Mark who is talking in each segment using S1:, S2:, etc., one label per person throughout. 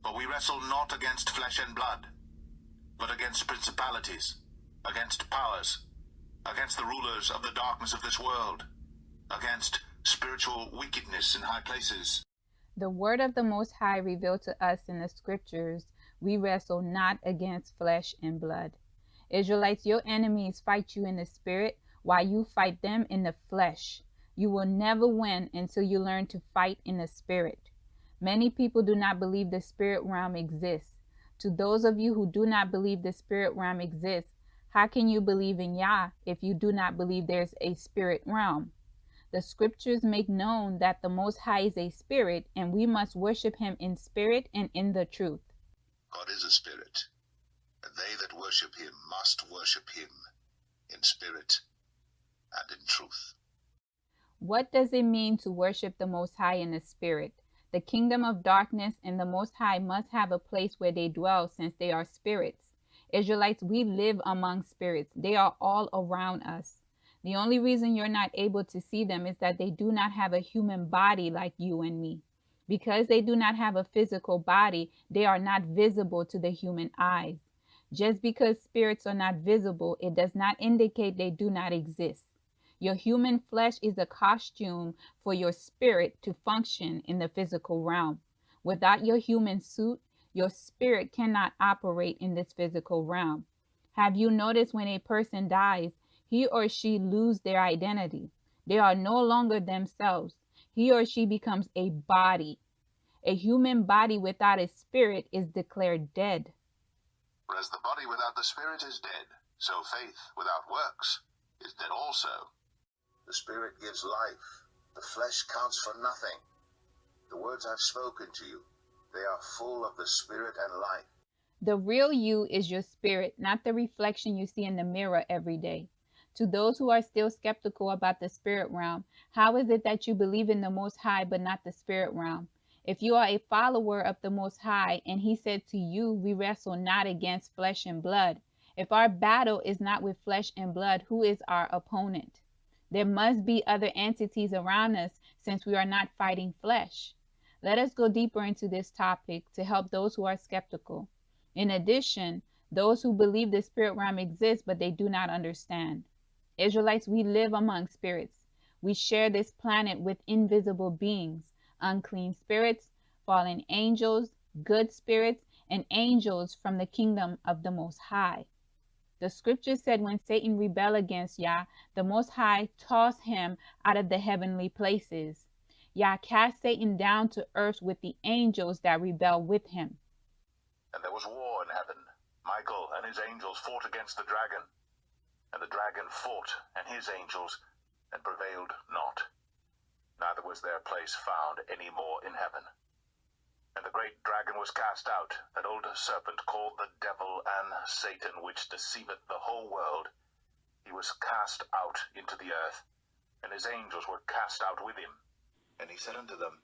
S1: For we wrestle not against flesh and blood, but against principalities, against powers, against the rulers of the darkness of this world, against spiritual wickedness in high places.
S2: The word of the Most High revealed to us in the scriptures, we wrestle not against flesh and blood. Israelites, your enemies fight you in the spirit while you fight them in the flesh. You will never win until you learn to fight in the spirit. Many people do not believe the spirit realm exists. To those of you who do not believe the spirit realm exists, how can you believe in Yah if you do not believe there's a spirit realm? The scriptures make known that the Most High is a spirit, and we must worship him in spirit and in the truth.
S1: God is a spirit, and they that worship him must worship him in spirit and in truth.
S2: What does it mean to worship the Most High in the spirit? The kingdom of darkness and the Most High must have a place where they dwell, since they are spirits. Israelites, we live among spirits. They are all around us. The only reason you're not able to see them is that they do not have a human body like you and me. Because they do not have a physical body, they are not visible to the human eyes. Just because spirits are not visible, it does not indicate they do not exist. Your human flesh is a costume for your spirit to function in the physical realm. Without your human suit, your spirit cannot operate in this physical realm. Have you noticed when a person dies, he or she lose their identity? They are no longer themselves. He or she becomes a body. A human body without a spirit is declared dead.
S1: For as the body without the spirit is dead, so faith without works is dead also. The spirit gives life. The flesh counts for nothing. The words I've spoken to you, they are full of the spirit and life.
S2: The real you is your spirit, not the reflection you see in the mirror every day. To those who are still skeptical about the spirit realm, how is it that you believe in the Most High but not the spirit realm? If you are a follower of the Most High and he said to you, we wrestle not against flesh and blood. If our battle is not with flesh and blood, who is our opponent? There must be other entities around us, since we are not fighting flesh. Let us go deeper into this topic to help those who are skeptical. In addition, those who believe the spirit realm exists but they do not understand. Israelites, we live among spirits. We share this planet with invisible beings, unclean spirits, fallen angels, good spirits, and angels from the kingdom of the Most High. The scripture said when Satan rebelled against Yah, the Most High tossed him out of the heavenly places. Yah cast Satan down to earth with the angels that rebelled with him.
S1: And there was war in heaven. Michael and his angels fought against the dragon. And the dragon fought and his angels, and prevailed not. Neither was their place found any more in heaven. And the great dragon was cast out, that old serpent called the devil and Satan, which deceiveth the whole world. He was cast out into the earth, and his angels were cast out with him. And he said unto them,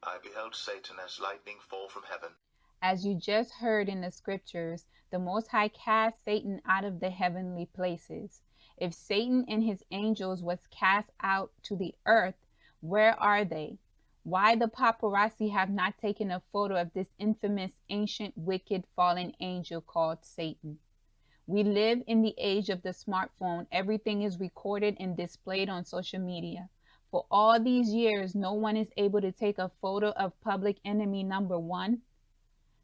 S1: I beheld Satan as lightning fall from heaven.
S2: As you just heard in the scriptures, the Most High cast Satan out of the heavenly places. If Satan and his angels was cast out to the earth, where are they? Why the paparazzi have not taken a photo of this infamous, ancient, wicked, fallen angel called Satan? We live in the age of the smartphone. Everything is recorded and displayed on social media. For all these years, no one is able to take a photo of public enemy number one.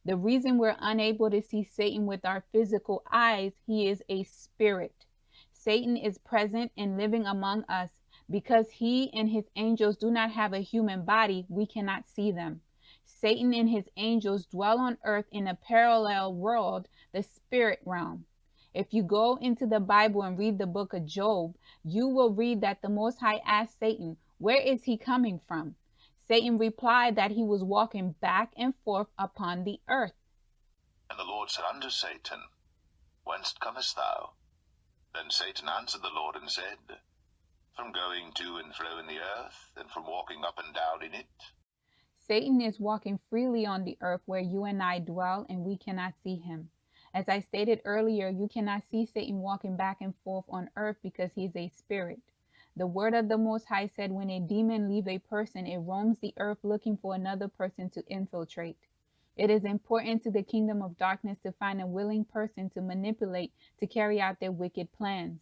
S2: The reason we're unable to see Satan with our physical eyes, he is a spirit. Satan is present and living among us. Because he and his angels do not have a human body, we cannot see them. Satan and his angels dwell on earth in a parallel world, the spirit realm. If you go into the Bible and read the book of Job, you will read that the Most High asked Satan, where is he coming from? Satan replied that he was walking back and forth upon the earth.
S1: And the Lord said unto Satan, Whence comest thou? Then Satan answered the Lord and said, From going to and fro in the earth, and from walking up and down in it.
S2: Satan is walking freely on the earth where you and I dwell, and we cannot see him. As I stated earlier, you cannot see Satan walking back and forth on earth because he is a spirit. The word of the Most High said when a demon leaves a person, it roams the earth looking for another person to infiltrate. It is important to the kingdom of darkness to find a willing person to manipulate to carry out their wicked plans.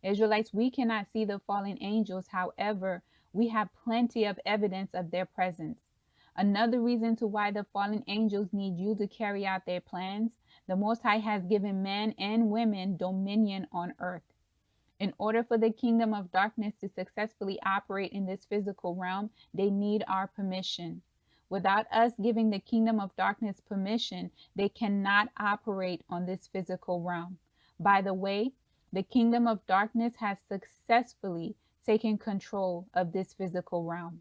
S2: Israelites, we cannot see the fallen angels. However, we have plenty of evidence of their presence. Another reason to why the fallen angels need you to carry out their plans, the Most High has given men and women dominion on earth. In order for the kingdom of darkness to successfully operate in this physical realm, they need our permission. Without us giving the kingdom of darkness permission, they cannot operate on this physical realm. By the way, the kingdom of darkness has successfully taken control of this physical realm.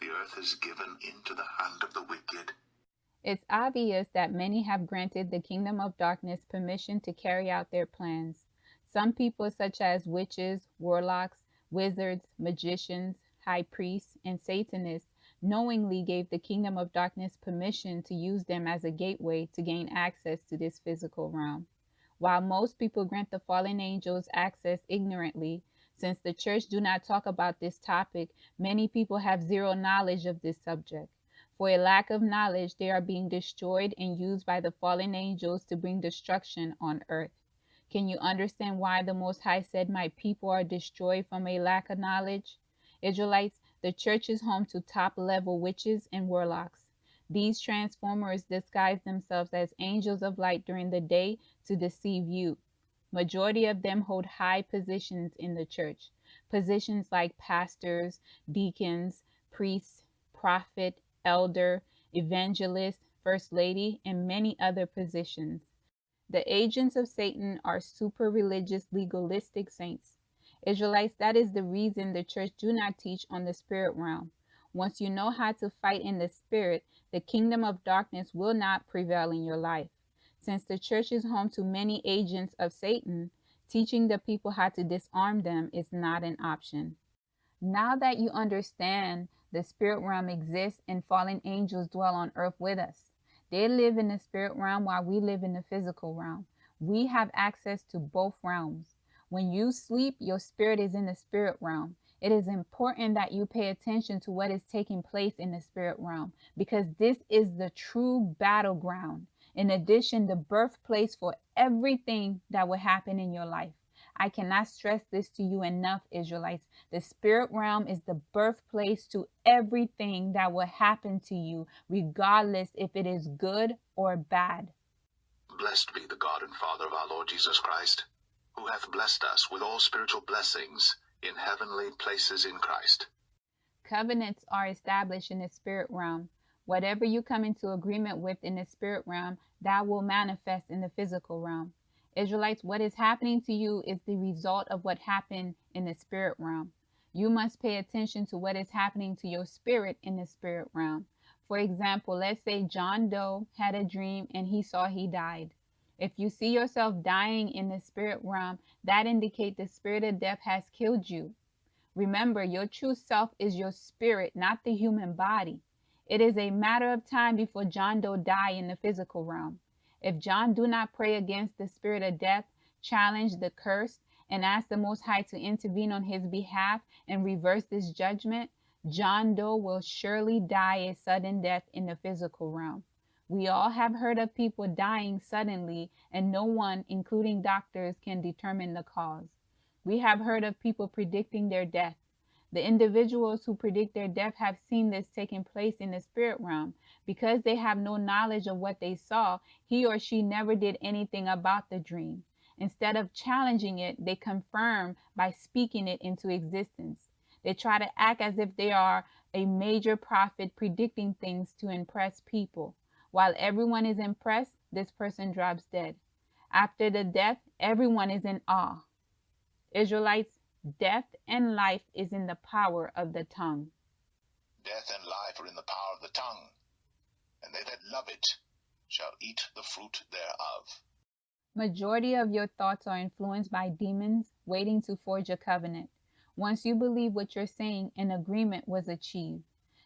S1: The earth is given into the hand of the wicked.
S2: It's obvious that many have granted the kingdom of darkness permission to carry out their plans. Some people, such as witches, warlocks, wizards, magicians, high priests, and Satanists, knowingly gave the kingdom of darkness permission to use them as a gateway to gain access to this physical realm. While most people grant the fallen angels access ignorantly, since the church do not talk about this topic, many people have zero knowledge of this subject. For a lack of knowledge, they are being destroyed and used by the fallen angels to bring destruction on earth. Can you understand why the Most High said, "My people are destroyed from a lack of knowledge"? Israelites, the church is home to top-level witches and warlocks. These transformers disguise themselves as angels of light during the day to deceive you. Majority of them hold high positions in the church. Positions like pastors, deacons, priests, prophet, elder, evangelist, first lady, and many other positions. The agents of Satan are super religious, legalistic saints. Israelites, that is the reason the church do not teach on the spirit realm. Once you know how to fight in the spirit, the kingdom of darkness will not prevail in your life. Since the church is home to many agents of Satan, teaching the people how to disarm them is not an option. Now that you understand the spirit realm exists and fallen angels dwell on earth with us, they live in the spirit realm while we live in the physical realm. We have access to both realms. When you sleep, your spirit is in the spirit realm. It is important that you pay attention to what is taking place in the spirit realm, because this is the true battleground. In addition, the birthplace for everything that will happen in your life. I cannot stress this to you enough, Israelites. The spirit realm is the birthplace to everything that will happen to you, regardless if it is good or bad.
S1: Blessed be the God and Father of our Lord Jesus Christ, who hath blessed us with all spiritual blessings in heavenly places in Christ.
S2: Covenants are established in the spirit realm. Whatever you come into agreement with in the spirit realm, that will manifest in the physical realm. Israelites, what is happening to you is the result of what happened in the spirit realm. You must pay attention to what is happening to your spirit in the spirit realm. For example, let's say John Doe had a dream and he saw he died. If you see yourself dying in the spirit realm, that indicates the spirit of death has killed you. Remember, your true self is your spirit, not the human body. It is a matter of time before John Doe die in the physical realm. If John do not pray against the spirit of death, challenge the curse, and ask the Most High to intervene on his behalf and reverse this judgment, John Doe will surely die a sudden death in the physical realm. We all have heard of people dying suddenly, and no one, including doctors, can determine the cause. We have heard of people predicting their death. The individuals who predict their death have seen this taking place in the spirit realm. Because they have no knowledge of what they saw, he or she never did anything about the dream. Instead of challenging it, they confirm by speaking it into existence. They try to act as if they are a major prophet predicting things to impress people. While everyone is impressed, this person drops dead. After the death, everyone is in awe. Israelites, death and life is in the power of the tongue.
S1: Death and life are in the power of the tongue, and they that love it shall eat the fruit thereof.
S2: Majority of your thoughts are influenced by demons waiting to forge a covenant. Once you believe what you're saying, an agreement was achieved.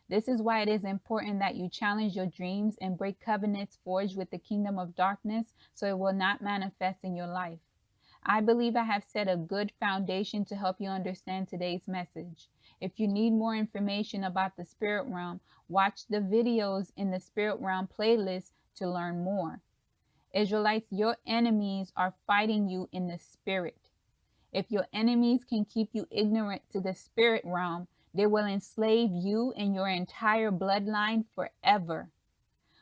S2: This is why it is important that you challenge your dreams and break covenants forged with the kingdom of darkness so it will not manifest in your life. I believe I have set a good foundation to help you understand today's message. If you need more information about the spirit realm, watch the videos in the spirit realm playlist to learn more. Israelites, your enemies are fighting you in the spirit. If your enemies can keep you ignorant to the spirit realm, they will enslave you and your entire bloodline forever.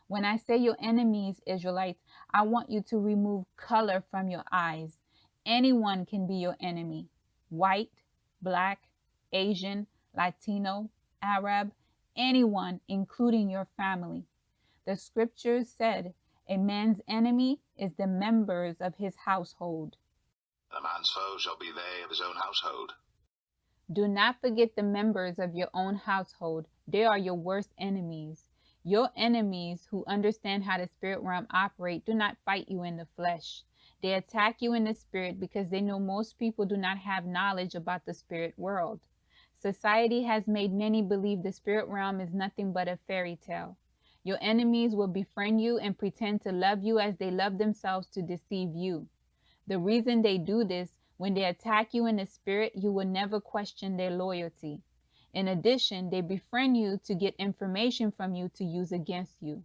S2: When I say your enemies, Israelites, I want you to remove color from your eyes. Anyone can be your enemy. White, black, Asian, Latino, Arab, anyone, including your family. The scriptures said, a man's enemy is the members of his household.
S1: And a man's foe shall be they of his own household.
S2: Do not forget the members of your own household. They are your worst enemies. Your enemies who understand how the spirit realm operates do not fight you in the flesh. They attack you in the spirit because they know most people do not have knowledge about the spirit world. Society has made many believe the spirit realm is nothing but a fairy tale. Your enemies will befriend you and pretend to love you as they love themselves to deceive you. The reason they do this, when they attack you in the spirit, you will never question their loyalty. In addition, they befriend you to get information from you to use against you.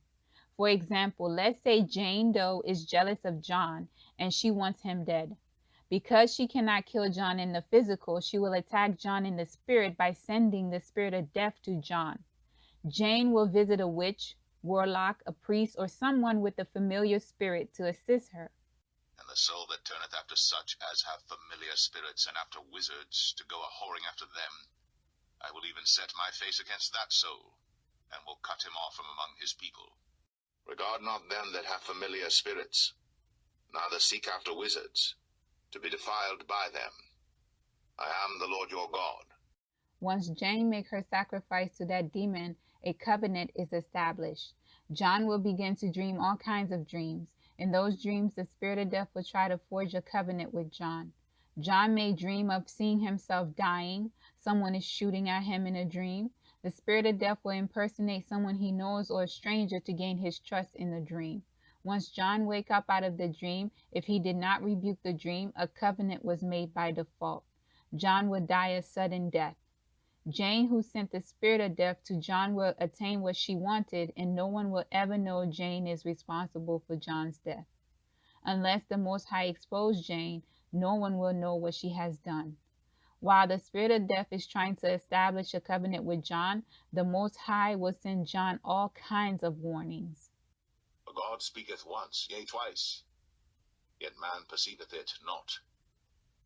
S2: For example, let's say Jane Doe is jealous of John and she wants him dead. Because she cannot kill John in the physical, she will attack John in the spirit by sending the spirit of death to John. Jane will visit a witch, warlock, a priest, or someone with a familiar spirit to assist her.
S1: And the soul that turneth after such as have familiar spirits and after wizards to go a whoring after them, I will even set my face against that soul, and will cut him off from among his people. Regard not them that have familiar spirits, neither seek after wizards, to be defiled by them. I am the Lord your God.
S2: Once Jane makes her sacrifice to that demon, a covenant is established. John will begin to dream all kinds of dreams. In those dreams, the spirit of death will try to forge a covenant with John. John may dream of seeing himself dying. Someone is shooting at him in a dream. The spirit of death will impersonate someone he knows or a stranger to gain his trust in the dream. Once John wakes up out of the dream, if he did not rebuke the dream, a covenant was made by default. John would die a sudden death. Jane, who sent the spirit of death to John, will attain what she wanted, and no one will ever know Jane is responsible for John's death. Unless the Most High exposes Jane, no one will know what she has done. While the spirit of death is trying to establish a covenant with John, the Most High will send John all kinds of warnings.
S1: For God speaketh once, yea twice, yet man perceiveth it not.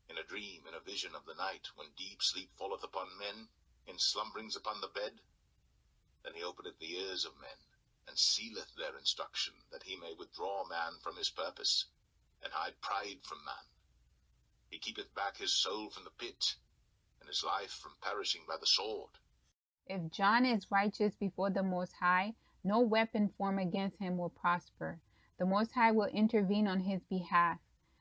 S1: In a dream, in a vision of the night, when deep sleep falleth upon men, in slumberings upon the bed, then he openeth the ears of men, and sealeth their instruction, that he may withdraw man from his purpose, and hide pride from man. He keepeth back his soul from the pit, and his life from perishing by the sword.
S2: If John is righteous before the Most High, no weapon formed against him will prosper. The Most High will intervene on his behalf.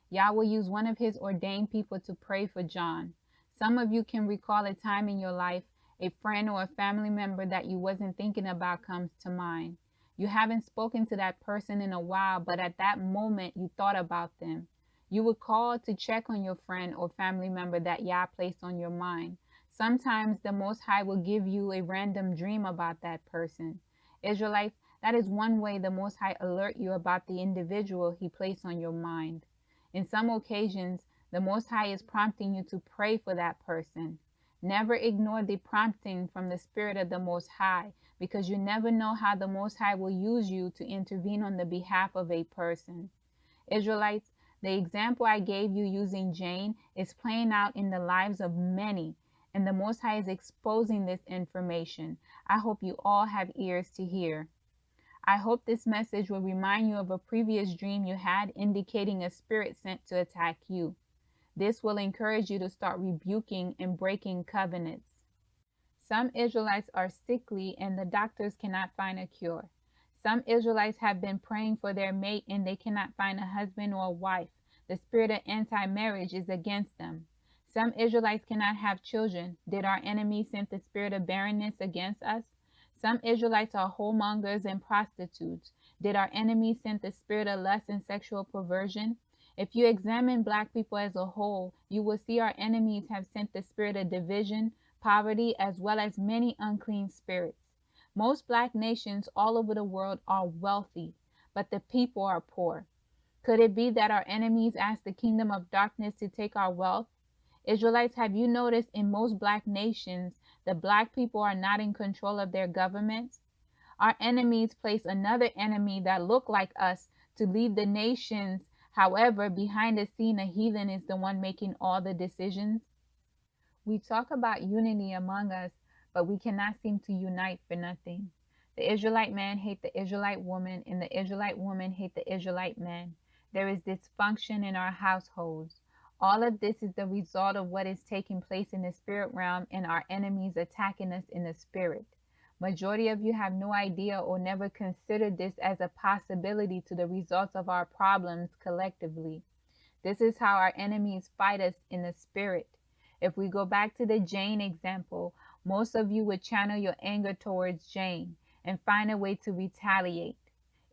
S2: Yah will use one of his ordained people to pray for John. Some of you can recall a time in your life, a friend or a family member that you wasn't thinking about comes to mind. You haven't spoken to that person in a while, but at that moment you thought about them. You would call to check on your friend or family member that Yah placed on your mind. Sometimes the Most High will give you a random dream about that person. Israelites, that is one way the Most High alert you about the individual he placed on your mind. In some occasions, the Most High is prompting you to pray for that person. Never ignore the prompting from the Spirit of the Most High, because you never know how the Most High will use you to intervene on the behalf of a person. Israelites, the example I gave you using Jane is playing out in the lives of many, and the Most High is exposing this information. I hope you all have ears to hear. I hope this message will remind you of a previous dream you had indicating a spirit sent to attack you. This will encourage you to start rebuking and breaking covenants. Some Israelites are sickly and the doctors cannot find a cure. Some Israelites have been praying for their mate and they cannot find a husband or a wife. The spirit of anti-marriage is against them. Some Israelites cannot have children. Did our enemy send the spirit of barrenness against us? Some Israelites are whoremongers and prostitutes. Did our enemy send the spirit of lust and sexual perversion? If you examine black people as a whole, you will see our enemies have sent the spirit of division, poverty, as well as many unclean spirits. Most black nations all over the world are wealthy, but the people are poor. Could it be that our enemies ask the kingdom of darkness to take our wealth? Israelites, have you noticed in most black nations, the black people are not in control of their governments? Our enemies place another enemy that look like us to lead the nations. However, behind the scene, a heathen is the one making all the decisions. We talk about unity among us, but we cannot seem to unite for nothing. The Israelite man hate the Israelite woman, and the Israelite woman hate the Israelite man. There is dysfunction in our households. All of this is the result of what is taking place in the spirit realm and our enemies attacking us in the spirit. Majority of you have no idea or never considered this as a possibility to the results of our problems collectively. This is how our enemies fight us in the spirit. If we go back to the Jane example, most of you would channel your anger towards Jane and find a way to retaliate.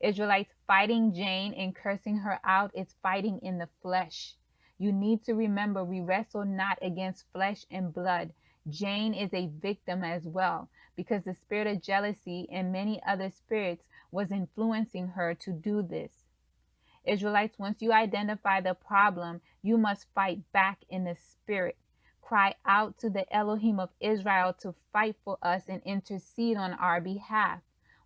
S2: Israelites fighting Jane and cursing her out is fighting in the flesh. You need to remember we wrestle not against flesh and blood. Jane is a victim as well because the spirit of jealousy and many other spirits was influencing her to do this. Israelites, once you identify the problem, you must fight back in the spirit. Cry out to the Elohim of Israel to fight for us and intercede on our behalf.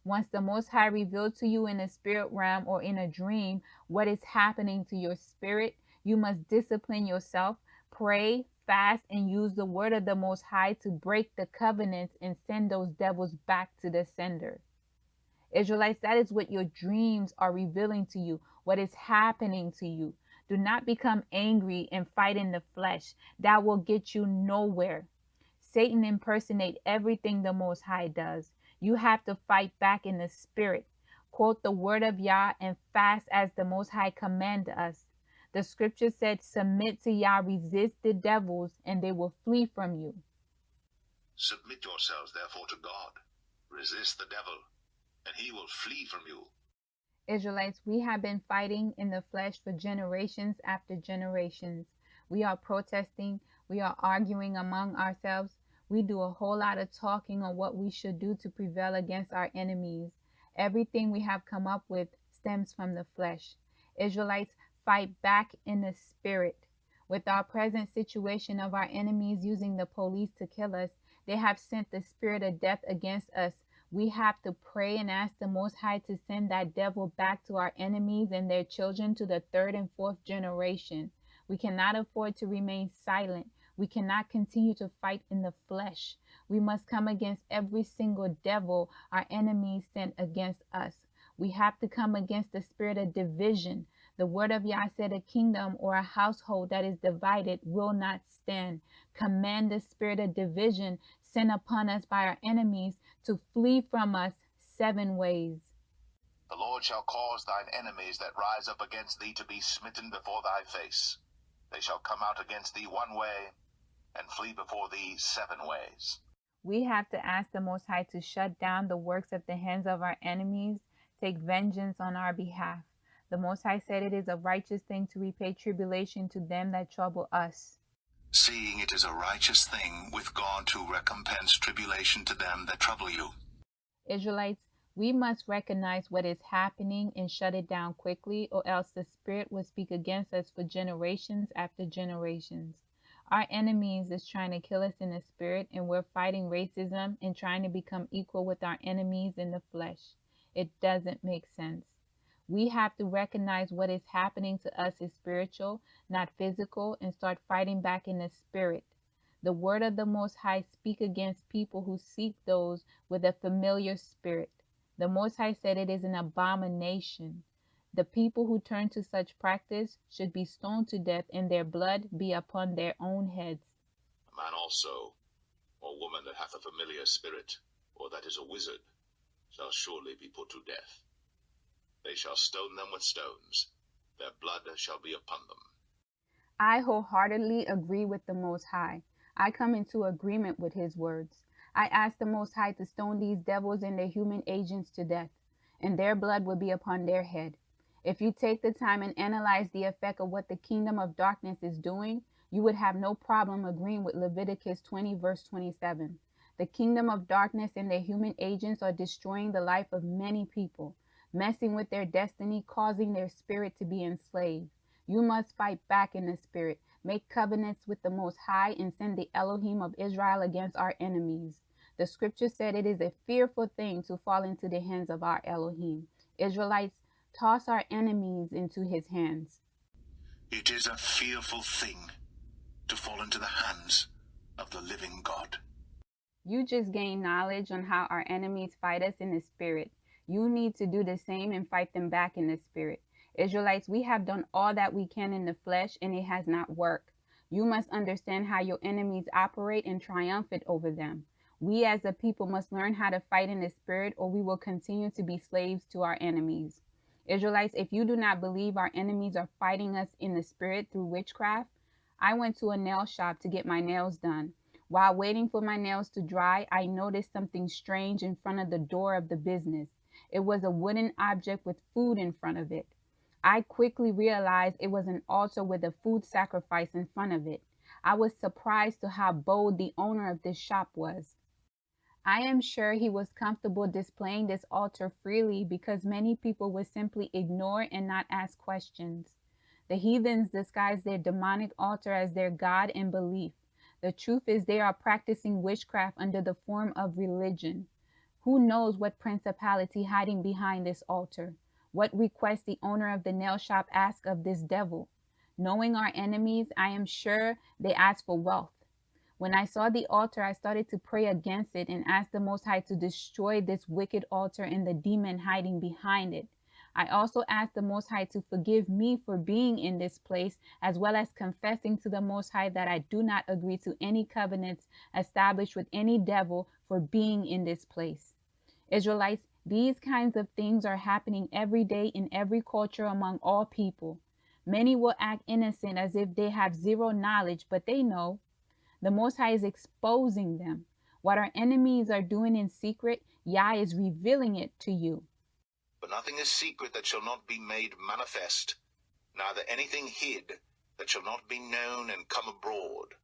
S2: Once the Most High revealed to you in the spirit realm or in a dream what is happening to your spirit, you must discipline yourself, pray, fast, and use the word of the Most High to break the covenants and send those devils back to the sender. Israelites, that is what your dreams are revealing to you, what is happening to you. Do not become angry and fight in the flesh. That will get you nowhere. Satan impersonates everything the Most High does. You have to fight back in the spirit. Quote the word of Yah and fast as the Most High command us. The scripture said, submit to Yah, resist the devils, and they will flee from you.
S1: Submit yourselves therefore to God. Resist the devil, and he will flee from you.
S2: Israelites, we have been fighting in the flesh for generations after generations. We are protesting. We are arguing among ourselves. We do a whole lot of talking on what we should do to prevail against our enemies. Everything we have come up with stems from the flesh. Israelites, fight back in the spirit. With our present situation of our enemies using the police to kill us, they have sent the spirit of death against us. We have to pray and ask the Most High to send that devil back to our enemies and their children to the 3rd and 4th generation. We cannot afford to remain silent. We cannot continue to fight in the flesh. We must come against every single devil our enemies sent against us. We have to come against the spirit of division. The word of Yah said a kingdom or a household that is divided will not stand. Command the spirit of division sent upon us by our enemies to flee from us 7 ways.
S1: The Lord shall cause thine enemies that rise up against thee to be smitten before thy face. They shall come out against thee 1 way, and flee before thee 7 ways.
S2: We have to ask the Most High to shut down the works of the hands of our enemies, take vengeance on our behalf. The Most High said it is a righteous thing to repay tribulation to them that trouble us.
S1: Seeing it is a righteous thing with God to recompense tribulation to them that trouble you.
S2: Israelites, we must recognize what is happening and shut it down quickly, or else the spirit will speak against us for generations after generations. Our enemies is trying to kill us in the spirit, and we're fighting racism and trying to become equal with our enemies in the flesh. It doesn't make sense. We have to recognize what is happening to us is spiritual, not physical, and start fighting back in the spirit. The word of the Most High speak against people who seek those with a familiar spirit. The Most High said it is an abomination. The people who turn to such practice should be stoned to death and their blood be upon their own heads.
S1: A man also, or woman that hath a familiar spirit, or that is a wizard, shall surely be put to death. They shall stone them with stones. Their blood shall be upon them.
S2: I wholeheartedly agree with the Most High. I come into agreement with his words. I ask the Most High to stone these devils and their human agents to death, and their blood will be upon their head. If you take the time and analyze the effect of what the kingdom of darkness is doing, you would have no problem agreeing with Leviticus 20 verse 27. The kingdom of darkness and their human agents are destroying the life of many people. messing with their destiny, causing their spirit to be enslaved. You must fight back in the spirit, make covenants with the Most High, and send the Elohim of Israel against our enemies. The scripture said it is a fearful thing to fall into the hands of our Elohim. Israelites, toss our enemies into his hands.
S1: It is a fearful thing to fall into the hands of the living God.
S2: You just gained knowledge on how our enemies fight us in the spirit. You need to do the same and fight them back in the spirit. Israelites, we have done all that we can in the flesh and it has not worked. You must understand how your enemies operate and triumph over them. We as a people must learn how to fight in the spirit, or we will continue to be slaves to our enemies. Israelites, if you do not believe our enemies are fighting us in the spirit through witchcraft, I went to a nail shop to get my nails done. While waiting for my nails to dry, I noticed something strange in front of the door of the business. It was a wooden object with food in front of it. I quickly realized it was an altar with a food sacrifice in front of it. I was surprised to how bold the owner of this shop was. I am sure he was comfortable displaying this altar freely because many people would simply ignore and not ask questions. The heathens disguise their demonic altar as their god and belief. The truth is they are practicing witchcraft under the form of religion. Who knows what principality hiding behind this altar? What request the owner of the nail shop asked of this devil? Knowing our enemies, I am sure they asked for wealth. When I saw the altar, I started to pray against it and ask the Most High to destroy this wicked altar and the demon hiding behind it. I also asked the Most High to forgive me for being in this place, as well as confessing to the Most High that I do not agree to any covenants established with any devil for being in this place. Israelites, these kinds of things are happening every day in every culture among all people. Many will act innocent as if they have zero knowledge, but they know. The Most High is exposing them. What our enemies are doing in secret, Yah is revealing it to you.
S1: For nothing is secret that shall not be made manifest, neither anything hid that shall not be known and come abroad.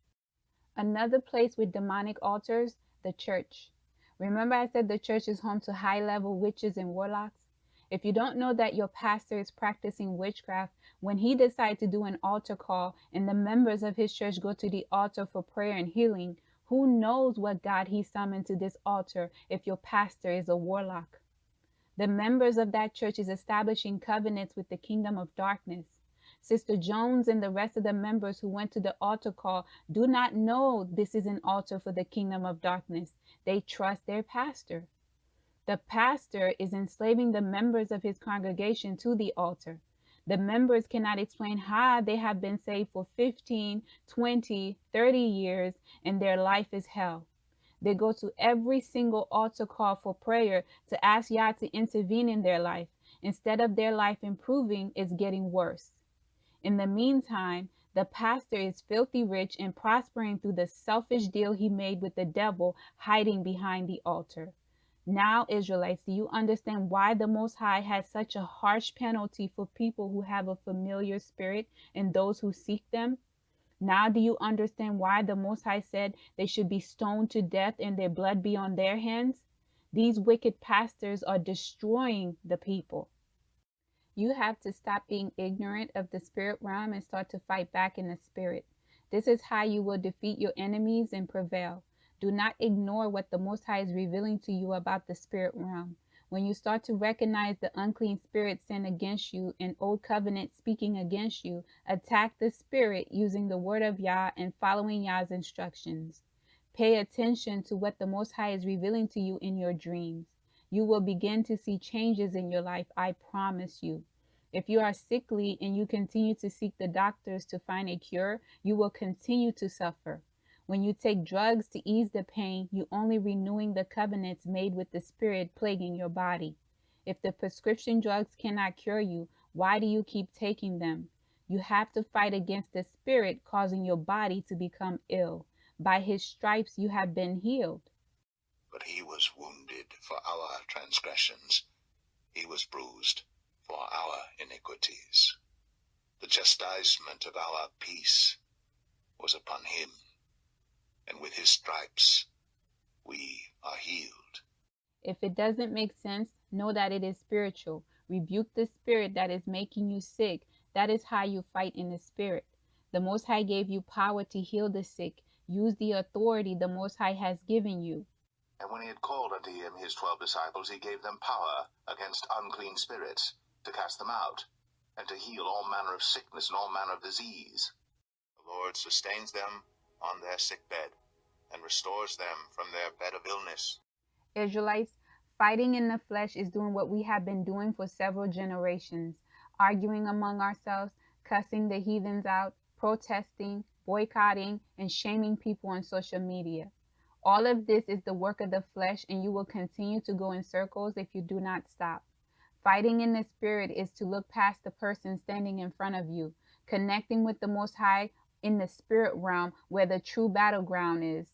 S2: Another place with demonic altars, the church. Remember I said the church is home to high-level witches and warlocks? If you don't know that your pastor is practicing witchcraft, when he decides to do an altar call and the members of his church go to the altar for prayer and healing, who knows what God he summoned to this altar if your pastor is a warlock? The members of that church is establishing covenants with the kingdom of darkness. Sister Jones and the rest of the members who went to the altar call do not know this is an altar for the kingdom of darkness. They trust their pastor. The pastor is enslaving the members of his congregation to the altar. The members cannot explain how they have been saved for 15, 20, 30 years and their life is hell. They go to every single altar call for prayer to ask Yah to intervene in their life. Instead of their life improving, it's getting worse. In the meantime, the pastor is filthy rich and prospering through the selfish deal he made with the devil hiding behind the altar. Now, Israelites, do you understand why the Most High has such a harsh penalty for people who have a familiar spirit and those who seek them? Now do you understand why the Most High said they should be stoned to death and their blood be on their hands? These wicked pastors are destroying the people. You have to stop being ignorant of the spirit realm and start to fight back in the spirit. This is how you will defeat your enemies and prevail. Do not ignore what the Most High is revealing to you about the spirit realm. When you start to recognize the unclean spirit sin against you and old covenant speaking against you, attack the spirit using the word of Yah and following Yah's instructions. Pay attention to what the Most High is revealing to you in your dreams. You will begin to see changes in your life, I promise you. If you are sickly and you continue to seek the doctors to find a cure, you will continue to suffer. When you take drugs to ease the pain, you're only renewing the covenants made with the spirit plaguing your body. If the prescription drugs cannot cure you, why do you keep taking them? You have to fight against the spirit causing your body to become ill. By his stripes you have been healed.
S1: But he was wounded for our transgressions. He was bruised for our iniquities. The chastisement of our peace was upon him, and with his stripes we are healed.
S2: If it doesn't make sense, Know that it is spiritual. Rebuke the spirit that is making you sick. That is how you fight in the spirit. The Most High gave you power to heal the sick. Use the authority the Most High has given you.
S1: And when he had called unto him his 12 disciples, he gave them power against unclean spirits, to cast them out, and to heal all manner of sickness and all manner of disease. The Lord sustains them on their sick bed, and restores them from their bed of illness.
S2: Israelites, fighting in the flesh is doing what we have been doing for several generations, arguing among ourselves, cussing the heathens out, protesting, boycotting, and shaming people on social media. All of this is the work of the flesh, and you will continue to go in circles if you do not stop. Fighting in the spirit is to look past the person standing in front of you, connecting with the Most High in the spirit realm where the true battleground is.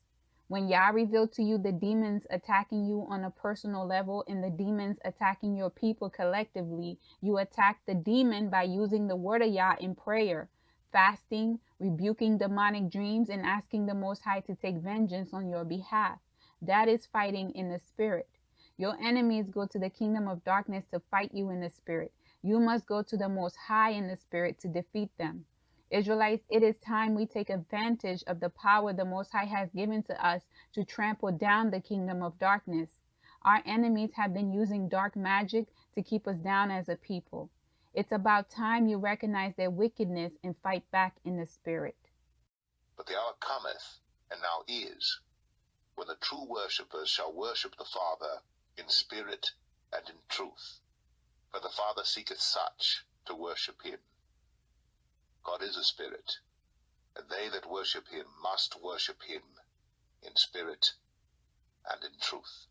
S2: When Yah revealed to you the demons attacking you on a personal level and the demons attacking your people collectively, you attack the demon by using the word of Yah in prayer, fasting, rebuking demonic dreams, and asking the Most High to take vengeance on your behalf. That is fighting in the spirit. Your enemies go to the kingdom of darkness to fight you in the spirit. You must go to the Most High in the spirit to defeat them. Israelites, it is time we take advantage of the power the Most High has given to us to trample down the kingdom of darkness. Our enemies have been using dark magic to keep us down as a people. It's about time you recognize their wickedness and fight back in the spirit.
S1: But the hour cometh, and now is, when the true worshippers shall worship the Father in spirit and in truth. For the Father seeketh such to worship him. God is a spirit, and they that worship him must worship him in spirit and in truth.